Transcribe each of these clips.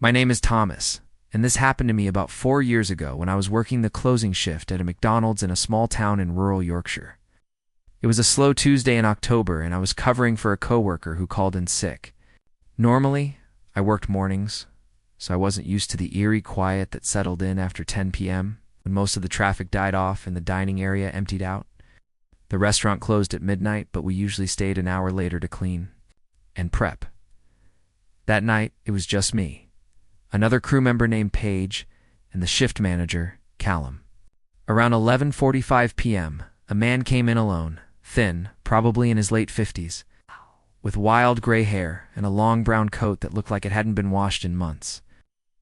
My name is Thomas, and this happened to me about 4 years ago when I was working the closing shift at a McDonald's in a small town in rural Yorkshire. It was a slow Tuesday in October, and I was covering for a coworker who called in sick. Normally, I worked mornings, so I wasn't used to the eerie quiet that settled in after 10 p.m., when most of the traffic died off and the dining area emptied out. The restaurant closed at midnight, but we usually stayed an hour later to clean and prep. That night, it was just me, another crew member named Paige, and the shift manager, Callum. Around 11:45 p.m., a man came in alone, thin, probably in his late 50s, with wild gray hair and a long brown coat that looked like it hadn't been washed in months.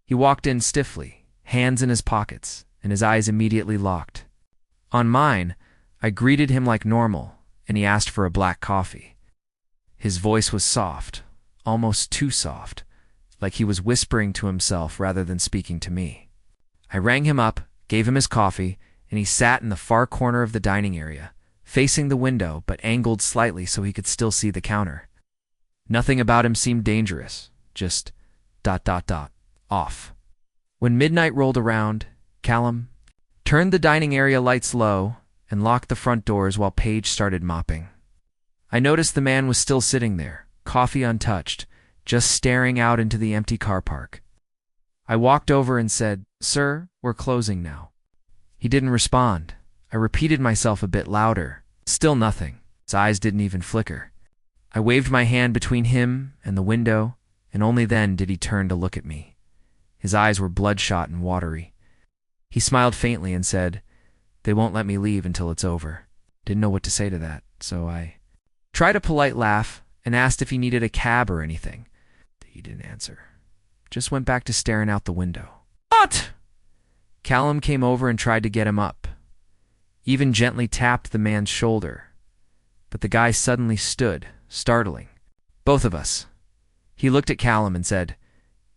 He walked in stiffly, hands in his pockets, and his eyes immediately locked. On mine, I greeted him like normal, and he asked for a black coffee. His voice was soft, almost too soft, like he was whispering to himself rather than speaking to me. I rang him up, gave him his coffee, and he sat in the far corner of the dining area, facing the window but angled slightly so he could still see the counter. Nothing about him seemed dangerous, just ... off. When midnight rolled around, Callum turned the dining area lights low and locked the front doors while Paige started mopping. I noticed the man was still sitting there, coffee untouched, just staring out into the empty car park. I walked over and said, "Sir, we're closing now." He didn't respond. I repeated myself a bit louder. Still nothing. His eyes didn't even flicker. I waved my hand between him and the window, and only then did he turn to look at me. His eyes were bloodshot and watery. He smiled faintly and said, "They won't let me leave until it's over." Didn't know what to say to that, so I tried a polite laugh and asked if he needed a cab or anything. He didn't answer. Just went back to staring out the window. "What?" Callum came over and tried to get him up. Even gently tapped the man's shoulder. But the guy suddenly stood, startling. Both of us. He looked at Callum and said,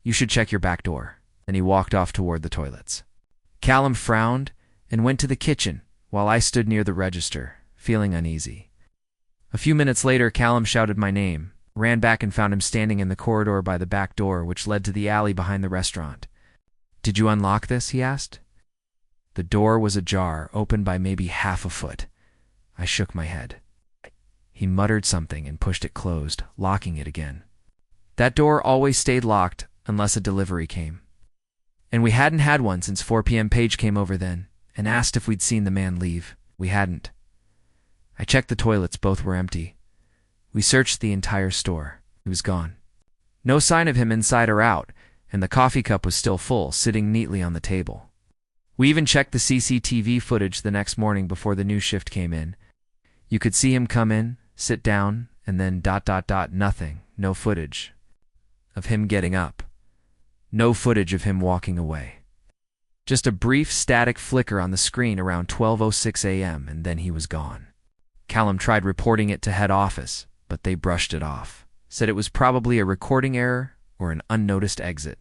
"You should check your back door." Then he walked off toward the toilets. Callum frowned and went to the kitchen while I stood near the register, feeling uneasy. A few minutes later, Callum shouted my name, ran back and found him standing in the corridor by the back door which led to the alley behind the restaurant. "Did you unlock this?" he asked. The door was ajar, open by maybe half a foot. I shook my head. He muttered something and pushed it closed, locking it again. That door always stayed locked unless a delivery came. And we hadn't had one since 4 p.m. Paige came over then and asked if we'd seen the man leave. We hadn't. I checked the toilets, both were empty. We searched the entire store. He was gone. No sign of him inside or out, and the coffee cup was still full, sitting neatly on the table. We even checked the CCTV footage the next morning before the new shift came in. You could see him come in, sit down, and then ... nothing, no footage of him getting up. No footage of him walking away. Just a brief static flicker on the screen around 12:06 a.m. and then he was gone. Callum tried reporting it to head office, but they brushed it off. Said it was probably a recording error or an unnoticed exit.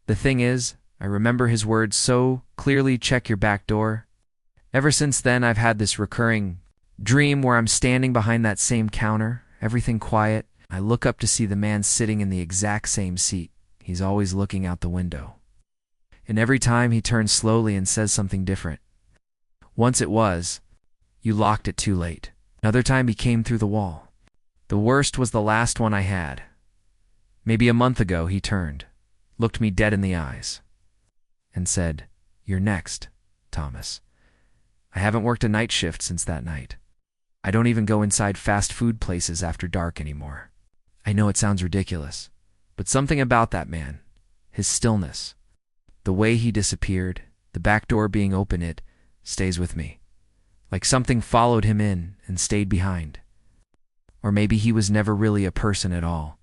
The thing is, I remember his words so clearly, "Check your back door." Ever since then, I've had this recurring dream where I'm standing behind that same counter, everything quiet. I look up to see the man sitting in the exact same seat. He's always looking out the window. And every time he turns slowly and says something different. Once it was, "You locked it too late." Another time he came through the wall. The worst was the last one I had. Maybe a month ago he turned, looked me dead in the eyes, and said, "You're next, Thomas." I haven't worked a night shift since that night. I don't even go inside fast food places after dark anymore. I know it sounds ridiculous, but something about that man, his stillness, the way he disappeared, the back door being open, it stays with me. Like something followed him in and stayed behind. Or maybe he was never really a person at all.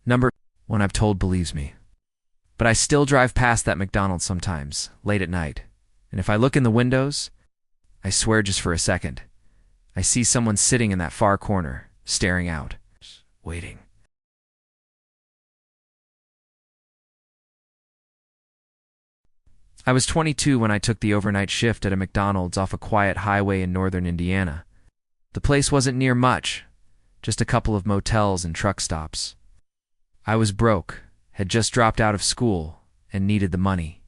Number one I've told believes me. But I still drive past that McDonald's sometimes, late at night. And if I look in the windows, I swear just for a second, I see someone sitting in that far corner, staring out, waiting. I was 22 when I took the overnight shift at a McDonald's off a quiet highway in northern Indiana. The place wasn't near much, just a couple of motels and truck stops. I was broke, had just dropped out of school and needed the money.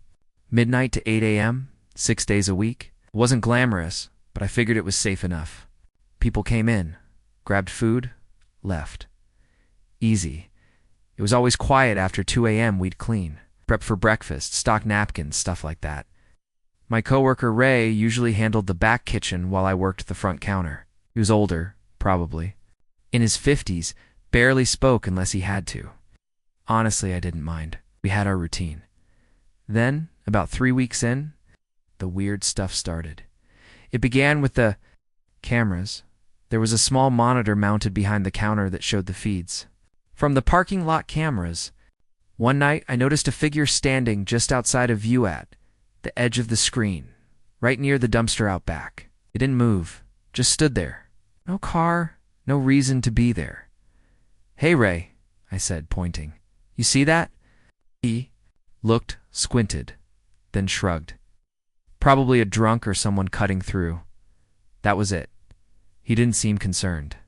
Midnight to 8 a.m., 6 days a week. It wasn't glamorous, but I figured it was safe enough. People came in, grabbed food, left. Easy. It was always quiet after 2 a.m. We'd clean, prep for breakfast, stock napkins, stuff like that. My coworker Ray usually handled the back kitchen while I worked the front counter. He was older, probably. In his 50s, barely spoke unless he had to. Honestly, I didn't mind. We had our routine. Then, about 3 weeks in, the weird stuff started. It began with the cameras. There was a small monitor mounted behind the counter that showed the feeds. From the parking lot cameras, one night I noticed a figure standing just outside of view at the edge of the screen, right near the dumpster out back. It didn't move, just stood there. No car, no reason to be there. "Hey, Ray," I said, pointing. "You see that?" He looked, squinted, then shrugged. Probably a drunk or someone cutting through. That was it. He didn't seem concerned.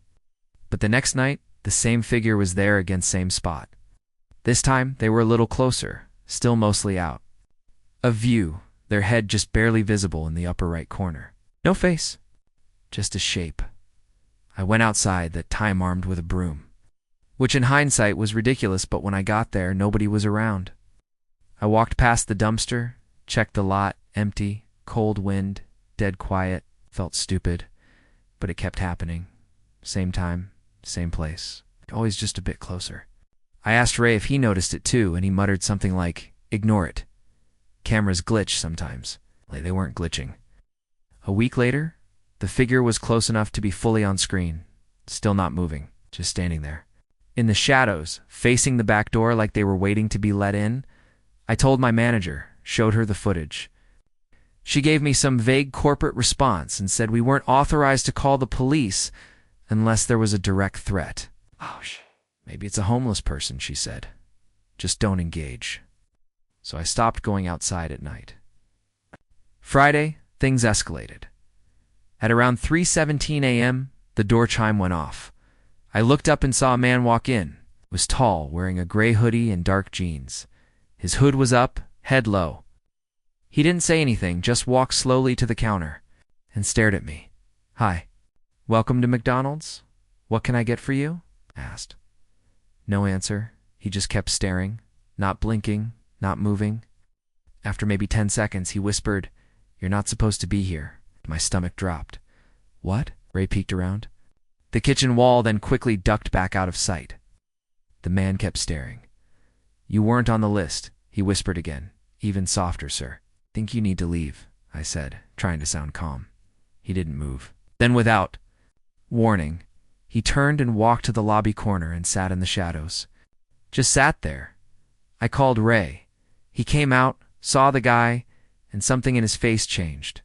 But the next night, the same figure was there again, same spot. This time, they were a little closer, still mostly out. Of view, their head just barely visible in the upper right corner. No face, just a shape. I went outside, that time armed with a broom. Which in hindsight was ridiculous, but when I got there, nobody was around. I walked past the dumpster, checked the lot, empty, cold wind, dead quiet, felt stupid. But it kept happening. Same time, same place. Always just a bit closer. I asked Ray if he noticed it too, and he muttered something like, "Ignore it. Cameras glitch sometimes." They weren't glitching. A week later, the figure was close enough to be fully on screen, still not moving, just standing there. In the shadows, facing the back door like they were waiting to be let in, I told my manager, showed her the footage. She gave me some vague corporate response and said we weren't authorized to call the police unless there was a direct threat. "Oh, maybe it's a homeless person," she said. "Just don't engage." So I stopped going outside at night. Friday, things escalated. At around 3:17 a.m., the door chime went off. I looked up and saw a man walk in. He was tall, wearing a gray hoodie and dark jeans. His hood was up, head low. He didn't say anything, just walked slowly to the counter and stared at me. "Hi. Welcome to McDonald's. What can I get for you?" I asked. No answer. He just kept staring, not blinking, not moving. After maybe 10 seconds, he whispered, "You're not supposed to be here." My stomach dropped. "What?" Ray peeked around. The kitchen wall then quickly ducked back out of sight. The man kept staring. "You weren't on the list," he whispered again, even softer, "sir." "Think you need to leave," I said, trying to sound calm. He didn't move. Then without warning, he turned and walked to the lobby corner and sat in the shadows. Just sat there. I called Ray. He came out, saw the guy, and something in his face changed.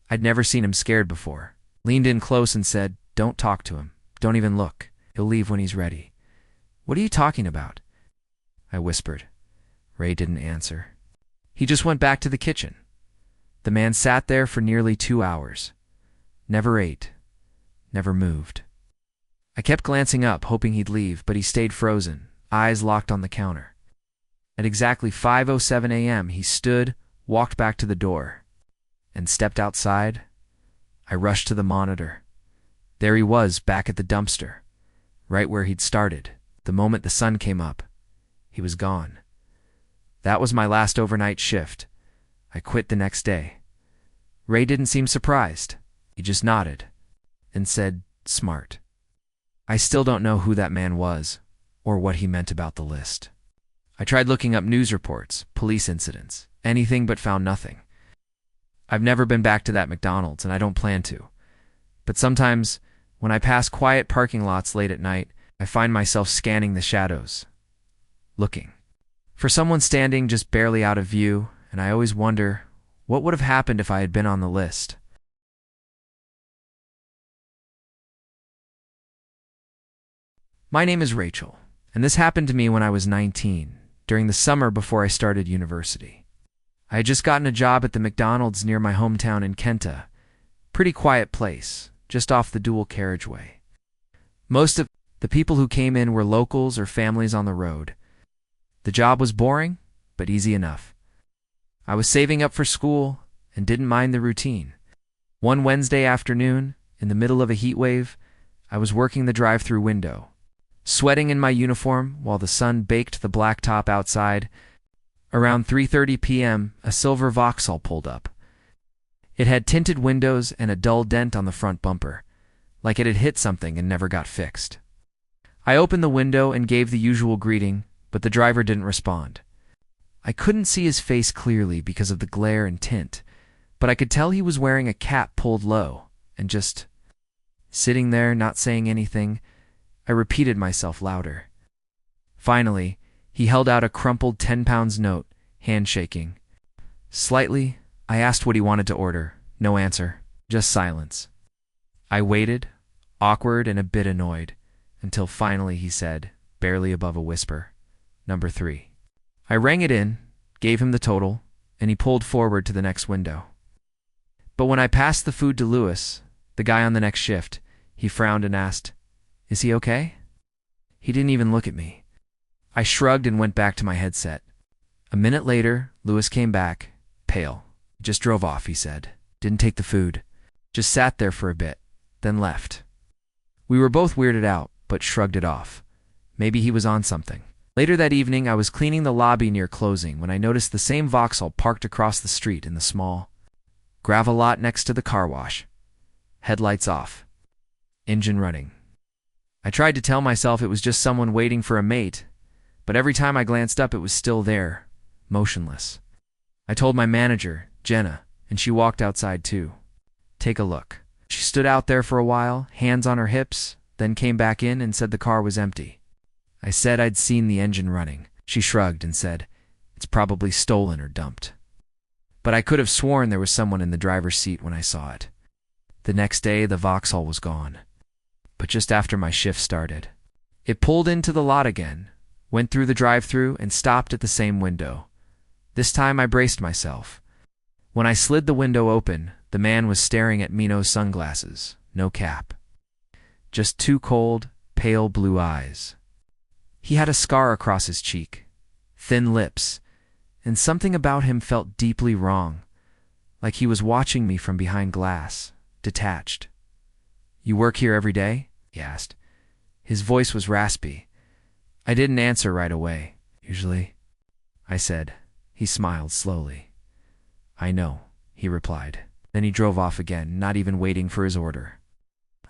I'd never seen him scared before. Leaned in close and said, "Don't talk to him. Don't even look. He'll leave when he's ready." "What are you talking about?" I whispered. Ray didn't answer. He just went back to the kitchen. The man sat there for nearly 2 hours. Never ate. Never moved. I kept glancing up, hoping he'd leave, but he stayed frozen, eyes locked on the counter. At exactly 5:07 a.m., he stood, walked back to the door, and stepped outside. I rushed to the monitor. There he was, back at the dumpster, right where he'd started. The moment the sun came up, he was gone. That was my last overnight shift. I quit the next day. Ray didn't seem surprised. He just nodded and said, "Smart." I still don't know who that man was or what he meant about the list. I tried looking up news reports, police incidents, anything, but found nothing. I've never been back to that McDonald's, and I don't plan to. But sometimes, when I pass quiet parking lots late at night, I find myself scanning the shadows, looking for someone standing just barely out of view, and I always wonder, what would have happened if I had been on the list? My name is Rachel, and this happened to me when I was 19, during the summer before I started university. I had just gotten a job at the McDonald's near my hometown in Kenta. Pretty quiet place, just off the dual carriageway. Most of the people who came in were locals or families on the road. The job was boring, but easy enough. I was saving up for school and didn't mind the routine. One Wednesday afternoon, in the middle of a heat wave, I was working the drive-through window, sweating in my uniform while the sun baked the blacktop outside. Around 3:30 p.m., a silver Vauxhall pulled up. It had tinted windows and a dull dent on the front bumper, like it had hit something and never got fixed. I opened the window and gave the usual greeting, but the driver didn't respond. I couldn't see his face clearly because of the glare and tint, but I could tell he was wearing a cap pulled low and just sitting there, not saying anything. I repeated myself louder. Finally, he held out a crumpled 10-pound note, handshaking. Slightly, I asked what he wanted to order. No answer, just silence. I waited, awkward and a bit annoyed, until finally he said, barely above a whisper, "Number 3. I rang it in, gave him the total, and he pulled forward to the next window. But when I passed the food to Lewis, the guy on the next shift, he frowned and asked, "Is he okay?" He didn't even look at me. I shrugged and went back to my headset. A minute later, Lewis came back, pale. "Just drove off," he said. "Didn't take the food. Just sat there for a bit, then left." We were both weirded out, but shrugged it off. Maybe he was on something. Later that evening, I was cleaning the lobby near closing when I noticed the same Vauxhall parked across the street in the small gravel lot next to the car wash. Headlights off. Engine running. I tried to tell myself it was just someone waiting for a mate, but every time I glanced up it was still there, motionless. I told my manager, Jenna, and she walked outside too. "Take a look." She stood out there for a while, hands on her hips, then came back in and said the car was empty. I said I'd seen the engine running. She shrugged and said, "It's probably stolen or dumped." But I could have sworn there was someone in the driver's seat when I saw it. The next day, the Vauxhall was gone. But just after my shift started, it pulled into the lot again, went through the drive-thru, and stopped at the same window. This time I braced myself. When I slid the window open, the man was staring at me, no sunglasses, no cap. Just two cold, pale blue eyes. He had a scar across his cheek, thin lips, and something about him felt deeply wrong, like he was watching me from behind glass, detached. "You work here every day?" he asked. His voice was raspy. I didn't answer right away. "Usually," I said. He smiled slowly. "I know," he replied. Then he drove off again, not even waiting for his order.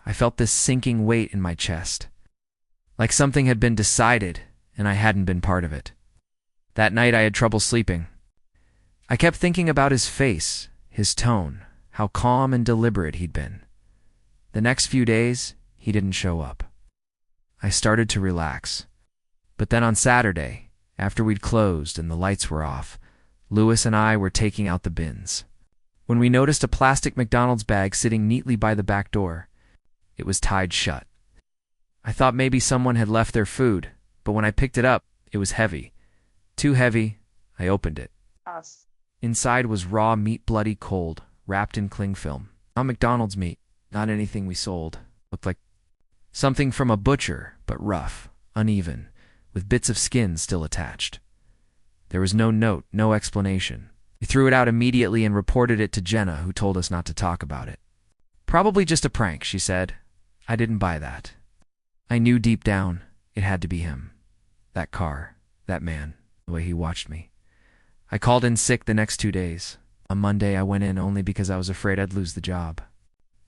I felt this sinking weight in my chest, like something had been decided and I hadn't been part of it. That night I had trouble sleeping. I kept thinking about his face, his tone, how calm and deliberate he'd been. The next few days, he didn't show up. I started to relax. But then on Saturday, after we'd closed and the lights were off, Lewis and I were taking out the bins. When we noticed a plastic McDonald's bag sitting neatly by the back door, it was tied shut. I thought maybe someone had left their food, but when I picked it up, it was heavy. Too heavy, I opened it. Inside was raw meat, bloody cold, wrapped in cling film. Not McDonald's meat, not anything we sold. Looked like something from a butcher, but rough, uneven, with bits of skin still attached. There was no note, no explanation. We threw it out immediately and reported it to Jenna, who told us not to talk about it. "Probably just a prank," she said. I didn't buy that. I knew deep down it had to be him. That car, that man, the way he watched me. I called in sick the next 2 days. On Monday, I went in only because I was afraid I'd lose the job.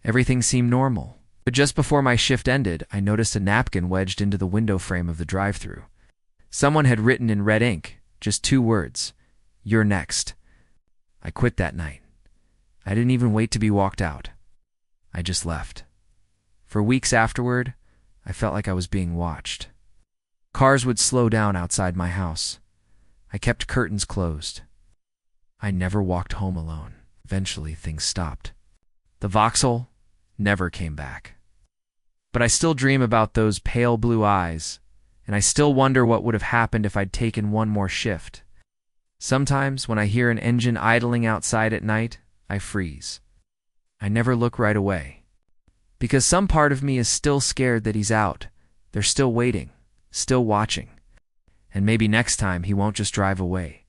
Everything seemed normal. But just before my shift ended, I noticed a napkin wedged into the window frame of the drive-thru. Someone had written in red ink, just 2 words, "You're next." I quit that night. I didn't even wait to be walked out. I just left. For weeks afterward, I felt like I was being watched. Cars would slow down outside my house. I kept curtains closed. I never walked home alone. Eventually, things stopped. The Vauxhall never came back. But I still dream about those pale blue eyes, and I still wonder what would have happened if I'd taken one more shift. Sometimes, when I hear an engine idling outside at night, I freeze. I never look right away. Because some part of me is still scared that he's out. They're still waiting, still watching. and maybe next time he won't just drive away.